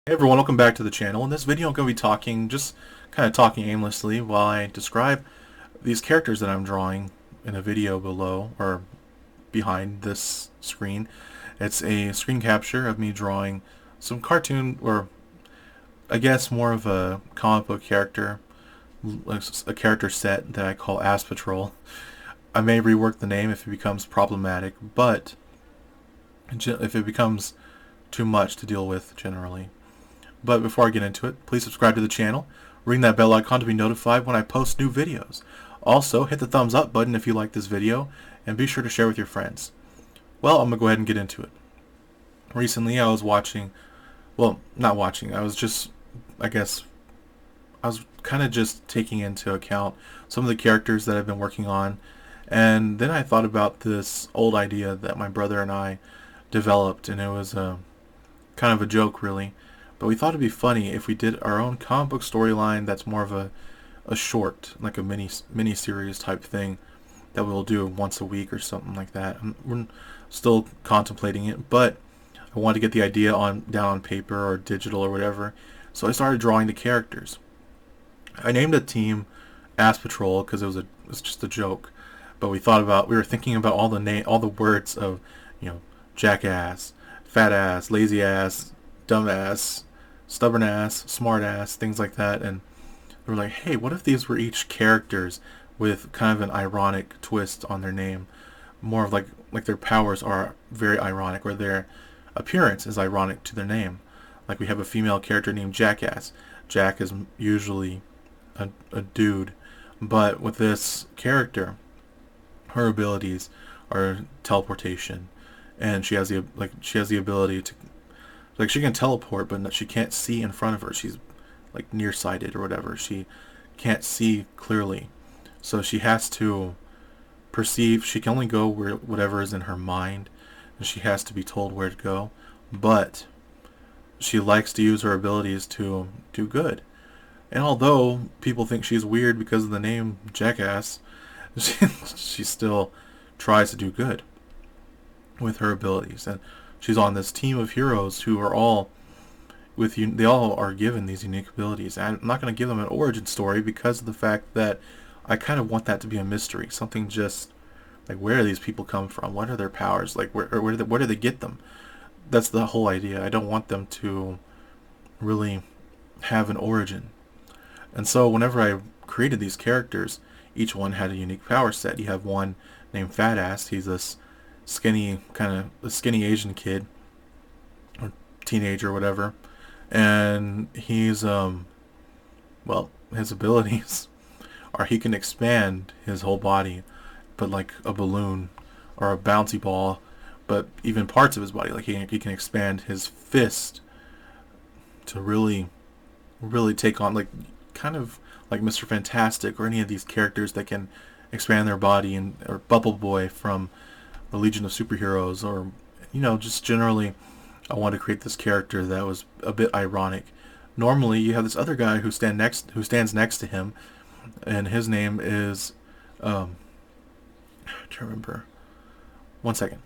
Hey everyone, welcome back to the channel. In this video I'm going to be just kind of talking aimlessly while I describe these characters that I'm drawing in a video below or behind this screen. It's a screen capture of me drawing some cartoon, or I guess more of a comic book character, a character set that I call Ass Patrol. I may rework the name if it becomes problematic, but if it becomes too much to deal with generally. But before I get into it, please subscribe to the channel, ring that bell icon to be notified when I post new videos. Also, hit the thumbs up button if you like this video, and be sure to share with your friends. Well, I'm going to go ahead and get into it. Recently I was watching, well, not watching, I was just, I guess, I was kind of just taking into account some of the characters that I've been working on, and then I thought about this old idea that my brother and I developed, and it was kind of a joke really. But we thought it'd be funny if we did our own comic book storyline that's more of a short, like a mini series type thing that we'll do once a week or something like that. We're still contemplating it, but I wanted to get the idea down on paper or digital or whatever. So I started drawing the characters. I named the team Ass Patrol because it was just a joke. But we were thinking about all the words of, jackass, fat ass, lazy ass, dumb ass, stubborn ass, smart ass, things like that. And we were like, hey, what if these were each characters with kind of an ironic twist on their name? More of like their powers are very ironic, or their appearance is ironic to their name. Like we have a female character named Jackass. Jack is usually a dude, but with this character, her abilities are teleportation, and she has the ability to, like, she can teleport, but she can't see in front of her. She's like nearsighted or whatever. She can't see clearly, so she has to perceive. She can only go where whatever is in her mind, and she has to be told where to go. But she likes to use her abilities to do good. And although people think she's weird because of the name Jackass, she still tries to do good with her abilities. And she's on this team of heroes who are all they all are given these unique abilities. And I'm not going to give them an origin story because of the fact that I kind of want that to be a mystery. Something just like, where do these people come from? What are their powers? Like, where do they get them? That's the whole idea. I don't want them to really have an origin. And so whenever I created these characters, each one had a unique power set. You have one named Fat Ass. He's this skinny Asian kid or teenager or whatever, and he's well, his abilities are he can expand his whole body, but like a balloon or a bouncy ball, but even parts of his body, like he can expand his fist to really take on, like, kind of like Mr. Fantastic or any of these characters that can expand their body, and or Bubble Boy from the Legion of Superheroes, or just generally I want to create this character that was a bit ironic. Normally you have this other guy who stands next to him, and his name is I'm trying to remember. One second.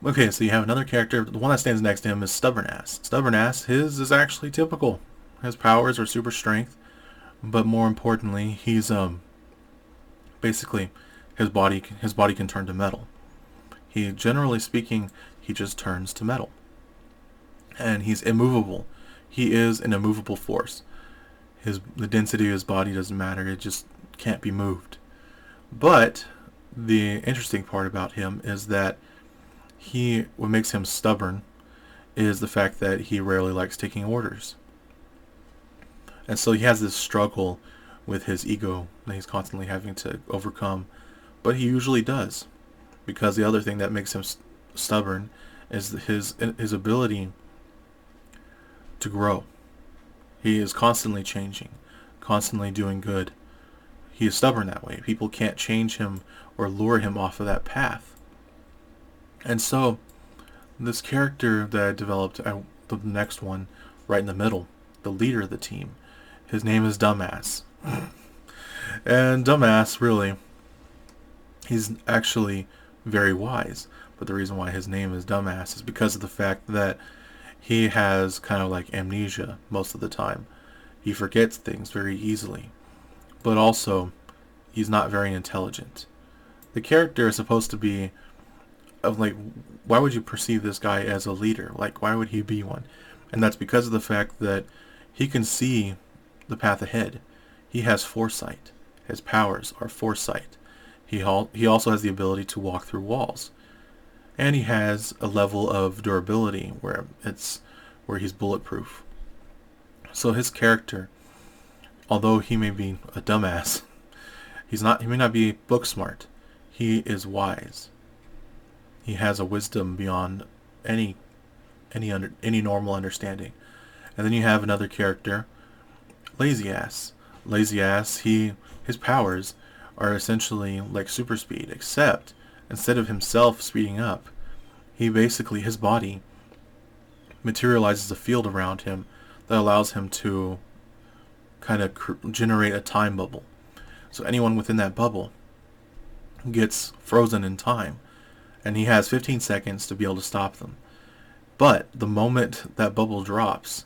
Okay, so you have another character. The one that stands next to him is Stubborn Ass. Stubborn Ass, his is actually typical. His powers are super strength, but more importantly, he's basically his body can turn to metal. He, generally speaking, he just turns to metal. And he's immovable. He is an immovable force. The density of his body doesn't matter. It just can't be moved. But the interesting part about him is that what makes him stubborn is the fact that he rarely likes taking orders. And so he has this struggle with his ego that he's constantly having to overcome. But he usually does, because the other thing that makes him stubborn is his ability to grow. He is constantly changing, constantly doing good. He is stubborn that way. People can't change him or lure him off of that path. And so this character that I developed, the next one right in the middle, the leader of the team, his name is Dumbass. And Dumbass, really, he's actually very wise. But the reason why his name is Dumbass is because of the fact that he has kind of like amnesia most of the time. He forgets things very easily, but also he's not very intelligent. The character is supposed to be of like, why would you perceive this guy as a leader? Like, why would he be one? And that's because of the fact that he can see the path ahead. He has foresight. His powers are foresight. He also has the ability to walk through walls, and he has a level of durability where he's bulletproof. So his character, although he may be a dumbass, he may not be book smart. He is wise. He has a wisdom beyond any normal understanding. And then you have another character, Lazy Ass. Lazy Ass, his powers are essentially like super speed, except instead of himself speeding up, his body materializes a field around him that allows him to kind of generate a time bubble. So anyone within that bubble gets frozen in time, and he has 15 seconds to be able to stop them. But the moment that bubble drops,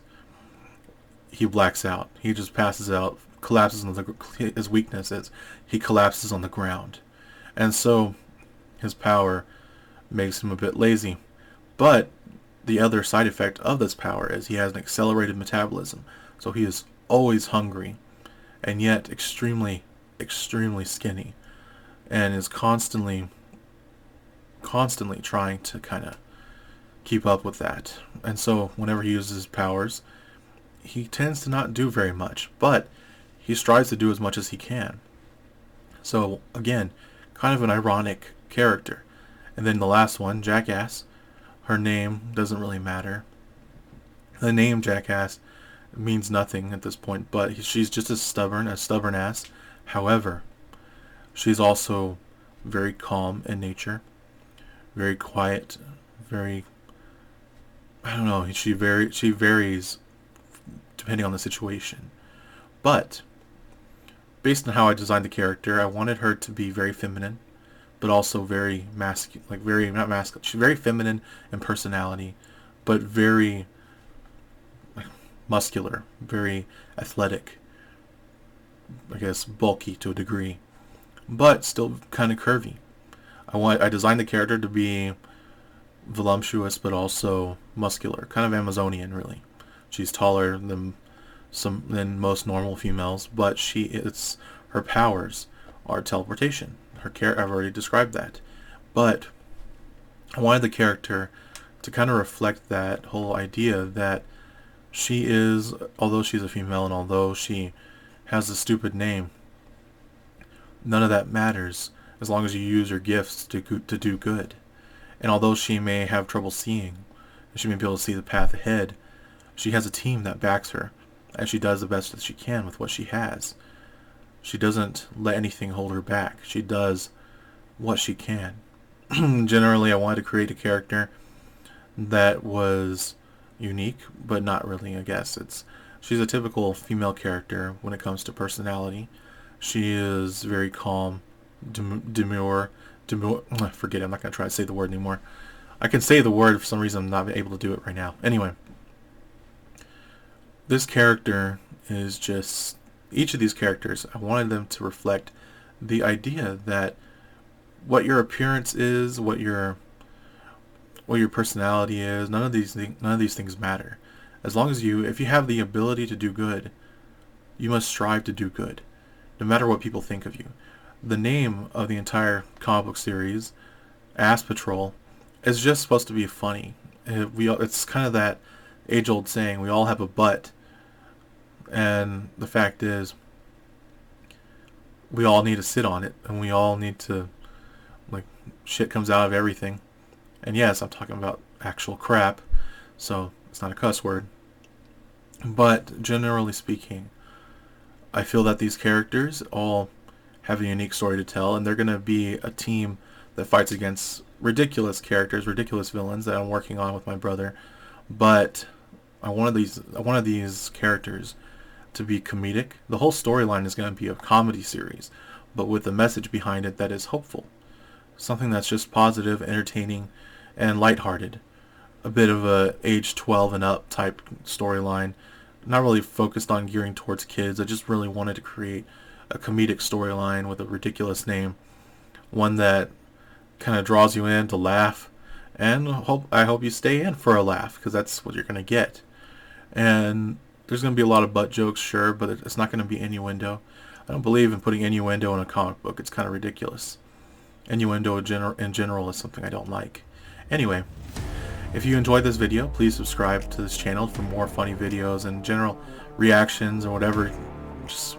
he blacks out. He just passes out, collapses on his weakness is he collapses on the ground. And so his power makes him a bit lazy. But the other side effect of this power is he has an accelerated metabolism. So he is always hungry, and yet extremely, extremely skinny, and is constantly trying to kind of keep up with that. And so whenever he uses his powers, he tends to not do very much, but he strives to do as much as he can. So again, kind of an ironic character. And then the last one, Jackass, her name doesn't really matter. The name Jackass means nothing at this point, but she's just as stubborn ass. However, she's also very calm in nature, very quiet, very, I don't know, she varies depending on the situation. But based on how I designed the character, I wanted her to be very feminine, but also very masculine, like very, not masculine, she's very feminine in personality, but very muscular, very athletic, I guess bulky to a degree, but still kind of curvy. I designed the character to be voluptuous, but also muscular, kind of Amazonian, really. She's taller than most normal females, but her powers are teleportation. I've already described that, but I wanted the character to kind of reflect that whole idea that although she's a female and although she has a stupid name, none of that matters as long as you use your gifts to do good. And although she may have trouble seeing, she may be able to see the path ahead, she has a team that backs her, and she does the best that she can with what she has. She doesn't let anything hold her back. She does what she can. Generally, I wanted to create a character that was unique, but not really, I guess. She's a typical female character when it comes to personality. She is very calm, demure, forget it, I'm not going to try to say the word anymore. I can say the word, for some reason I'm not able to do it right now. Anyway, this character is just, each of these characters, I wanted them to reflect the idea that what your appearance is, what your personality is, none of these things matter. As long as if you have the ability to do good, you must strive to do good, no matter what people think of you. The name of the entire comic book series, Ass Patrol, is just supposed to be funny. It's kind of that age-old saying, we all have a butt, and the fact is, we all need to sit on it, and we all need to, like, shit comes out of everything. And yes, I'm talking about actual crap, so it's not a cuss word. But generally speaking, I feel that these characters all have a unique story to tell, and they're going to be a team that fights against ridiculous characters, ridiculous villains that I'm working on with my brother. But I wanted these characters to be comedic. The whole storyline is going to be a comedy series, but with a message behind it that is hopeful. Something that's just positive, entertaining, and lighthearted. a bit of a age 12 and up type storyline. Not really focused on gearing towards kids. I just really wanted to create a comedic storyline with a ridiculous name. One that kind of draws you in to laugh, and I hope you stay in for a laugh, because that's what you're going to get. And there's going to be a lot of butt jokes, sure, but it's not going to be innuendo. I don't believe in putting innuendo in a comic book. It's kind of ridiculous. Innuendo in general is something I don't like. Anyway, if you enjoyed this video, please subscribe to this channel for more funny videos and general reactions or whatever. Just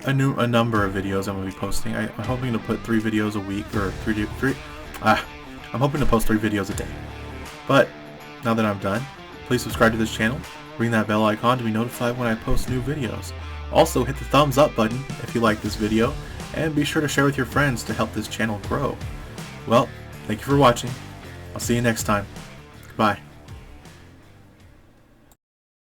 a number of videos I'm going to be posting. I'm hoping to put 3 videos a week, or I'm hoping to post 3 videos a day. But now that I'm done, please subscribe to this channel, ring that bell icon to be notified when I post new videos. Also, hit the thumbs up button if you like this video, and be sure to share with your friends to help this channel grow. Well, thank you for watching. I'll see you next time. Goodbye.